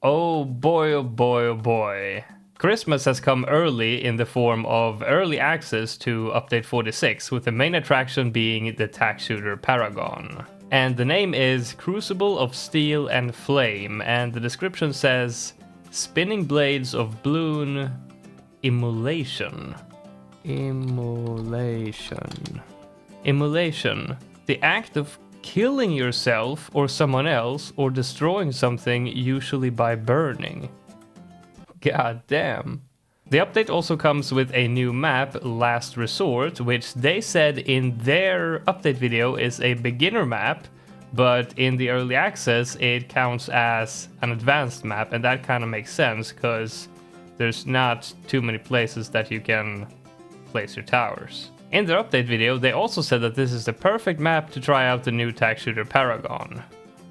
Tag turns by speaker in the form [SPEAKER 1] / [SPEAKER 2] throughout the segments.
[SPEAKER 1] Oh boy, oh boy, oh boy. Christmas has come early in the form of early access to Update 46, with the main attraction being the Tack shooter Paragon. And the name is Crucible of Steel and Flame, and the description says, Spinning Blades of Bloon Immolation. Immolation. The act of killing yourself or someone else or destroying something, usually by burning. God damn. The update also comes with a new map, Last Resort, which they said in their update video is a beginner map, but in the early access it counts as an advanced map, and that kind of makes sense because there's not too many places that you can place your towers. In their update video, they also said that this is the perfect map to try out the new Tack shooter Paragon.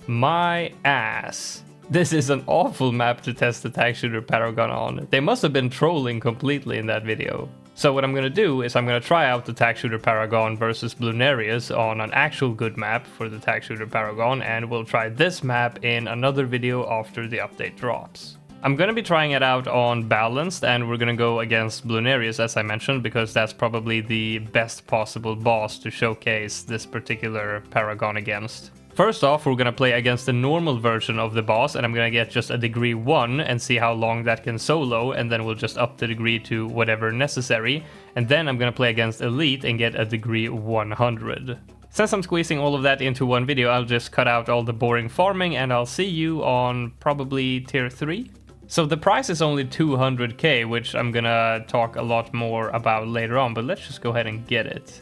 [SPEAKER 1] My ass. This is an awful map to test the Tack shooter Paragon on. They must have been trolling completely in that video. So what I'm gonna do is I'm gonna try out the Tack shooter Paragon versus Bloonarius on an actual good map for the Tack shooter Paragon, and we'll try this map in another video after the update drops. I'm gonna be trying it out on balanced, and we're gonna go against Bloonarius, as I mentioned, because that's probably the best possible boss to showcase this particular Paragon against. First off, we're gonna play against the normal version of the boss, and I'm gonna get just a degree 1 and see how long that can solo, and then we'll just up the degree to whatever necessary, and then I'm gonna play against Elite and get a degree 100. Since I'm squeezing all of that into one video, I'll just cut out all the boring farming, and I'll see you on probably tier 3. So the price is only 200k, which I'm gonna talk a lot more about later on, but let's just go ahead and get it.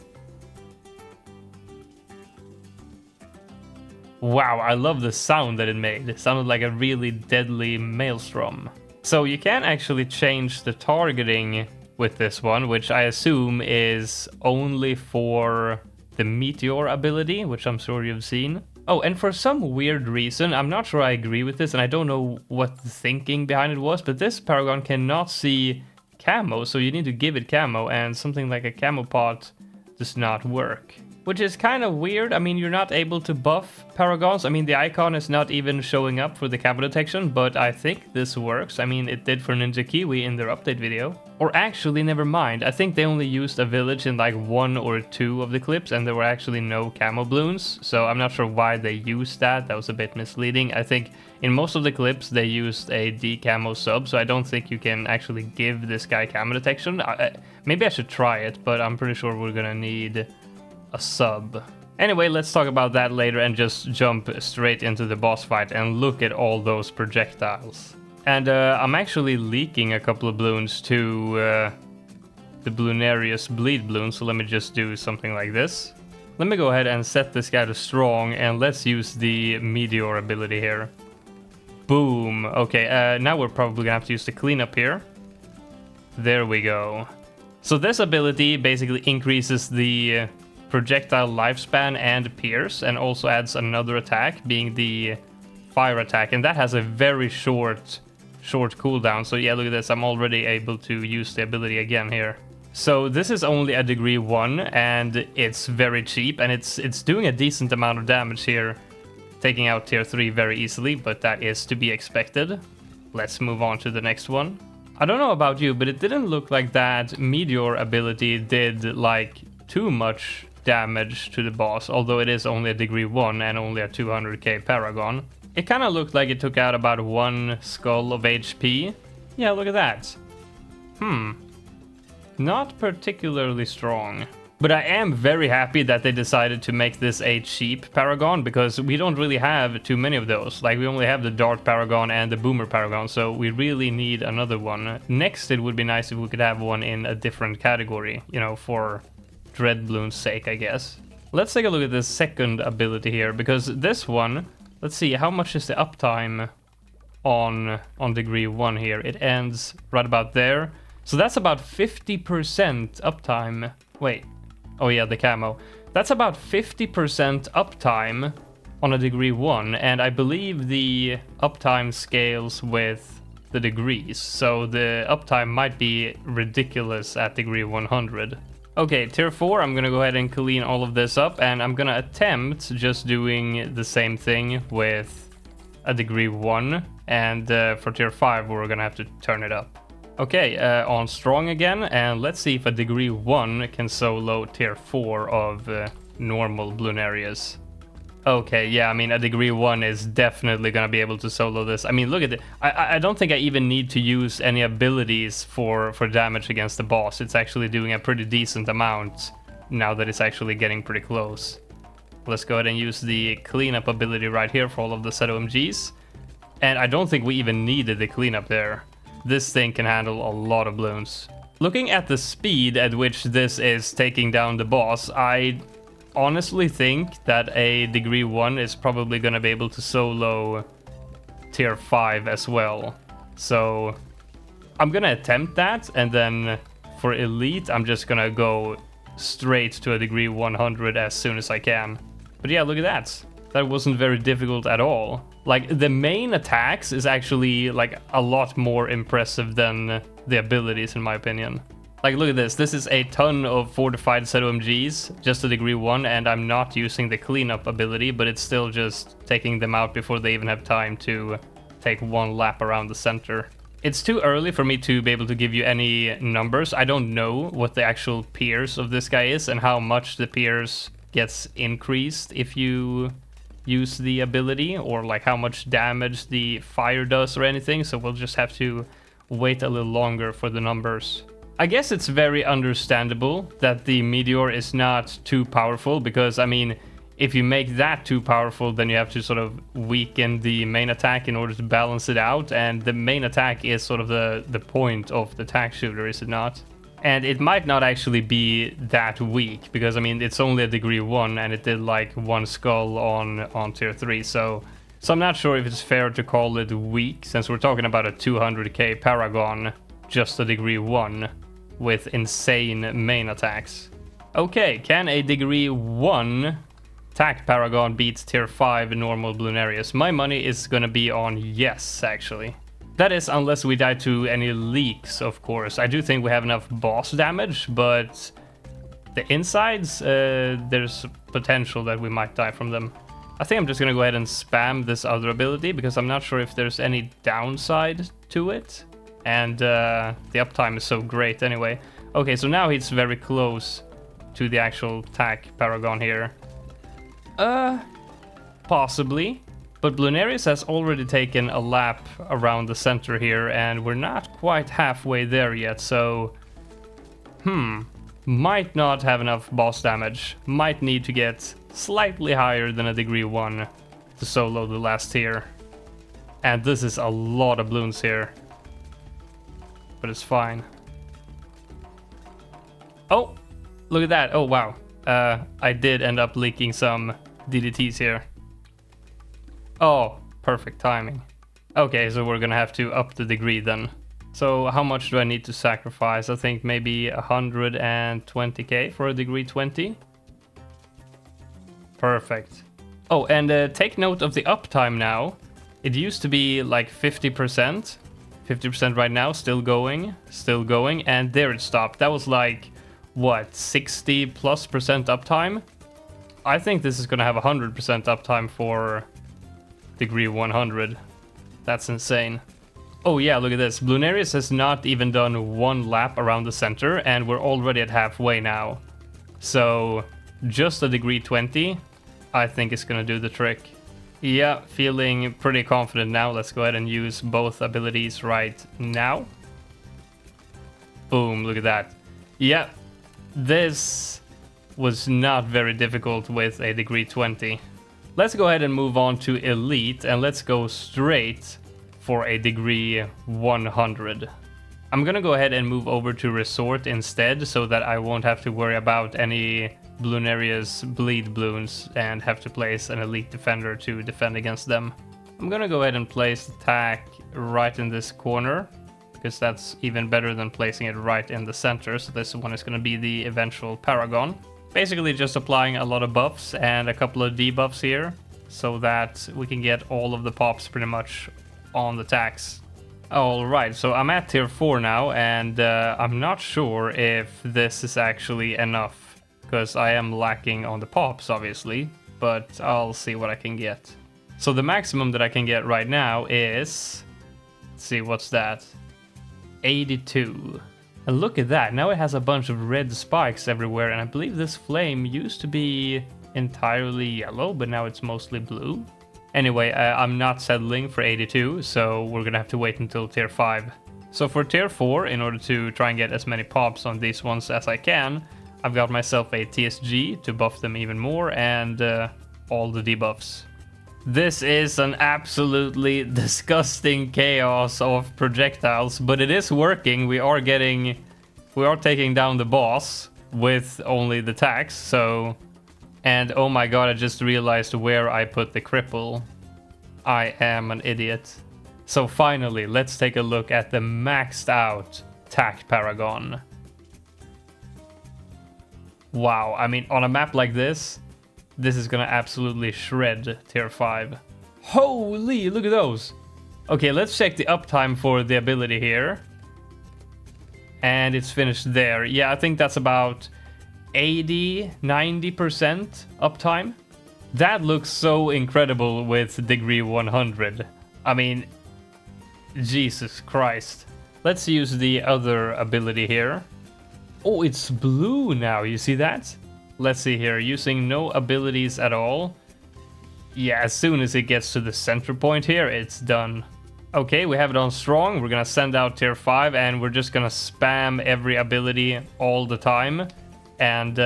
[SPEAKER 1] Wow, I love the sound that it made. It sounded like a really deadly maelstrom. So you can actually change the targeting with this one, which I assume is only for the Meteor ability, which I'm sure you've seen. Oh, and for some weird reason, I'm not sure I agree with this, and I don't know what the thinking behind it was, but this Paragon cannot see camo, so you need to give it camo, and something like a camo pot does not work. Which is kind of weird. I mean, you're not able to buff Paragons. I mean, the icon is not even showing up for the camo detection, but I think this works. I mean, it did for Ninja Kiwi in their update video. Or actually, never mind. I think they only used a village in like 1 or 2 of the clips, and there were actually no camo balloons. So I'm not sure why they used that. That was a bit misleading. I think in most of the clips, they used a decamo sub, so I don't think you can actually give this guy camo detection. Maybe I should try it, but I'm pretty sure we're gonna need a sub. Anyway, let's talk about that later and just jump straight into the boss fight and look at all those projectiles. And I'm actually leaking a couple of balloons to the Bloonarius bleed balloon, so let me just do something like this. Let me go ahead and set this guy to strong, and let's use the Meteor ability here. Boom. Okay, now we're probably gonna have to use the cleanup here. There we go. So this ability basically increases the projectile lifespan and pierce, and also adds another attack, being the fire attack, and that has a very short cooldown. So yeah, look at this, I'm already able to use the ability again here. So this is only a degree 1, and it's very cheap, and it's doing a decent amount of damage here, taking out tier 3 very easily, but that is to be expected. Let's move on to the next one. I don't know about you, but it didn't look like that Meteor ability did like too much damage to the boss, although it is only a degree 1 and only a 200k Paragon. It kind of looked like it took out about 1 skull of HP. Yeah, look at that. Not particularly strong. But I am very happy that they decided to make this a cheap Paragon, because we don't really have too many of those. Like, we only have the Dart Paragon and the Boomer Paragon, so we really need another one. Next, it would be nice if we could have one in a different category, you know, for Dread Bloon's sake, I guess. Let's take a look at the second ability here, because this one, let's see, how much is the uptime on degree 1 here? It ends right about there. So that's about 50% uptime. Wait. Oh yeah, the camo. That's about 50% uptime on a degree 1, and I believe the uptime scales with the degrees, so the uptime might be ridiculous at degree 100. Okay, tier 4, I'm gonna go ahead and clean all of this up, and I'm gonna attempt just doing the same thing with a degree 1 And for tier 5, we're gonna have to turn it up. Okay, on strong again, and let's see if a degree 1 can solo tier 4 of normal Bloonarius. Okay, yeah, I mean, a degree 1 is definitely gonna be able to solo this. I mean, look at it. I don't think I even need to use any abilities for damage against the boss. It's actually doing a pretty decent amount now that it's actually getting pretty close. Let's go ahead and use the cleanup ability right here for all of the set OMGs. And I don't think we even needed the cleanup there. This thing can handle a lot of bloons. Looking at the speed at which this is taking down the boss, I honestly think that a degree 1 is probably going to be able to solo tier 5 as well. So I'm going to attempt that, and then for elite, I'm just going to go straight to a degree 100 as soon as I can. But yeah, look at that. That wasn't very difficult at all. Like, the main attacks is actually like a lot more impressive than the abilities, in my opinion. Like, look at this. This is a ton of fortified set OMGs, just a degree 1, and I'm not using the cleanup ability, but it's still just taking them out before they even have time to take one lap around the center. It's too early for me to be able to give you any numbers. I don't know what the actual pierce of this guy is and how much the pierce gets increased if you use the ability, or like how much damage the fire does or anything, so we'll just have to wait a little longer for the numbers. I guess it's very understandable that the meteor is not too powerful, because I mean, if you make that too powerful, then you have to sort of weaken the main attack in order to balance it out, and the main attack is sort of the point of the Tack shooter, is it not? And it might not actually be that weak, because I mean, it's only a degree 1 and it did like 1 skull on tier 3, so I'm not sure if it's fair to call it weak, since we're talking about a 200k Paragon, just a degree 1 with insane main attacks. Okay, can a degree 1 Tack Paragon beat tier 5 normal Bloonarius? My money is gonna be on yes, actually. That is, unless we die to any leaks, of course. I do think we have enough boss damage, but the insides, there's potential that we might die from them. I think I'm just gonna go ahead and spam this other ability, because I'm not sure if there's any downside to it. And the uptime is so great anyway. Okay, so now he's very close to the actual Tack Paragon here. Possibly. But Bloonarius has already taken a lap around the center here, and we're not quite halfway there yet, so... Might not have enough boss damage. Might need to get slightly higher than a degree 1 to solo the last tier. And this is a lot of bloons here. But it's fine. Oh! Look at that. Oh, wow. I did end up leaking some DDTs here. Oh, perfect timing. Okay, so we're gonna have to up the degree then. So how much do I need to sacrifice? I think maybe 120k for a degree 20. Perfect. Oh, and take note of the uptime now. It used to be like 50%. 50% right now, still going, and there it stopped. That was like, what, 60+% uptime? I think this is gonna have 100% uptime for degree 100. That's insane. Oh yeah, look at this. Bloonarius has not even done 1 lap around the center, and we're already at halfway now. So just a degree 20, I think is gonna do the trick. Yeah, feeling pretty confident now. Let's go ahead and use both abilities right now. Boom, look at that. Yeah, this was not very difficult with a degree 20. Let's go ahead and move on to elite, and let's go straight for a degree 100. I'm gonna go ahead and move over to resort instead, so that I won't have to worry about any Bloonarius bleed bloons and have to place an elite defender to defend against them. I'm gonna go ahead and place the Tack right in this corner, because that's even better than placing it right in the center. So this one is gonna be the eventual Paragon. Basically just applying a lot of buffs and a couple of debuffs here, so that we can get all of the pops pretty much on the Tacks. Alright, so I'm at tier 4 now, and I'm not sure if this is actually enough, because I am lacking on the pops, obviously, but I'll see what I can get. So the maximum that I can get right now is... Let's see, what's that? 82. And look at that, now it has a bunch of red spikes everywhere, and I believe this flame used to be entirely yellow, but now it's mostly blue. Anyway, I'm not settling for 82, so we're gonna have to wait until tier 5. So for tier 4, in order to try and get as many pops on these ones as I can, I've got myself a TSG to buff them even more, and all the debuffs. This is an absolutely disgusting chaos of projectiles, but it is working. We are taking down the boss with only the Tacks, so... And oh my god, I just realized where I put the cripple. I am an idiot. So finally, let's take a look at the maxed out Tack Paragon. Wow, I mean, on a map like this is gonna absolutely shred tier 5. Holy, look at those! Okay, let's check the uptime for the ability here. And it's finished there. Yeah, I think that's about 80-90% uptime. That looks so incredible with degree 100. I mean, Jesus Christ. Let's use the other ability here. Oh, it's blue now, you see that? Let's see here, using no abilities at all. Yeah, as soon as it gets to the center point here, it's done. Okay, we have it on strong. We're gonna send out tier 5 and we're just gonna spam every ability all the time. And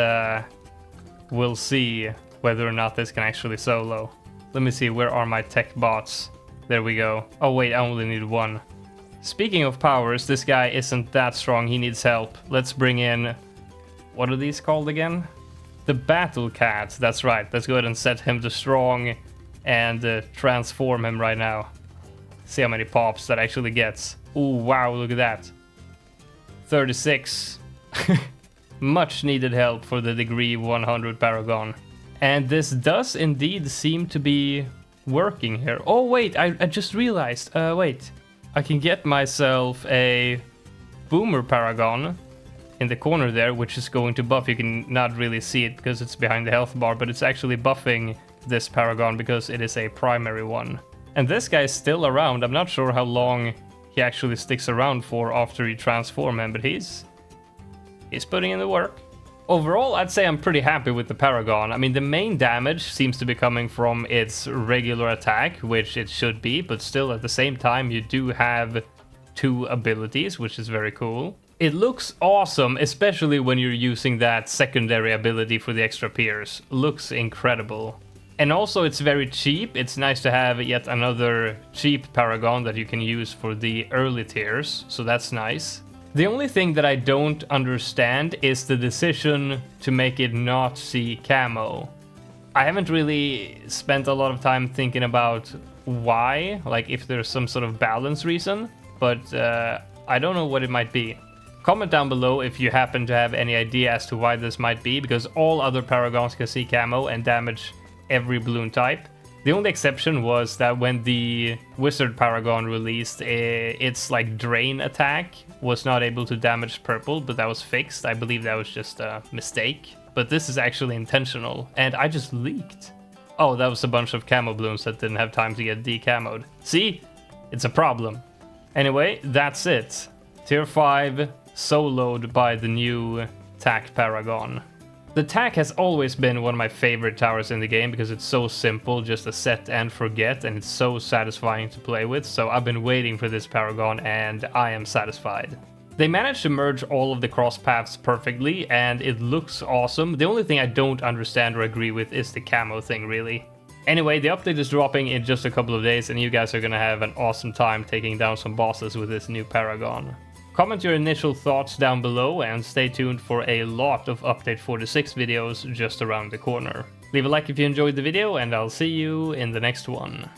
[SPEAKER 1] we'll see whether or not this can actually solo. Let me see, where are my tech bots? There we go. Oh wait, I only need one. Speaking of powers, this guy isn't that strong, he needs help. Let's bring in... What are these called again? The Battle Cats, that's right. Let's go ahead and set him to strong and transform him right now. See how many pops that actually gets. Ooh, wow, look at that. 36. Much needed help for the degree 100 Paragon. And this does indeed seem to be working here. Oh wait, I just realized. Wait. I can get myself a Boomer Paragon in the corner there, which is going to buff. You can not really see it because it's behind the health bar, but it's actually buffing this Paragon because it is a primary one. And this guy is still around. I'm not sure how long he actually sticks around for after you transform him, but he's putting in the work. Overall, I'd say I'm pretty happy with the Paragon. I mean, the main damage seems to be coming from its regular attack, which it should be, but still at the same time, you do have 2 abilities, which is very cool. It looks awesome, especially when you're using that secondary ability for the extra pierce. Looks incredible. And also, it's very cheap. It's nice to have yet another cheap Paragon that you can use for the early tiers, so that's nice. The only thing that I don't understand is the decision to make it not see camo. I haven't really spent a lot of time thinking about why, like if there's some sort of balance reason, but I don't know what it might be. Comment down below if you happen to have any idea as to why this might be, because all other Paragons can see camo and damage every balloon type. The only exception was that when the Wizard Paragon released, its like drain attack was not able to damage purple, but that was fixed. I believe that was just a mistake. But this is actually intentional, and I just leaked. Oh, that was a bunch of camo balloons that didn't have time to get decamoed. See? It's a problem. Anyway, that's it. Tier 5 soloed by the new Tack Paragon. The Tack has always been one of my favorite towers in the game because it's so simple, just a set and forget, and it's so satisfying to play with, so I've been waiting for this Paragon and I am satisfied. They managed to merge all of the cross paths perfectly and it looks awesome. The only thing I don't understand or agree with is the camo thing, really. Anyway, the update is dropping in just a couple of days and you guys are gonna have an awesome time taking down some bosses with this new Paragon. Comment your initial thoughts down below and stay tuned for a lot of Update 46 videos just around the corner. Leave a like if you enjoyed the video and I'll see you in the next one.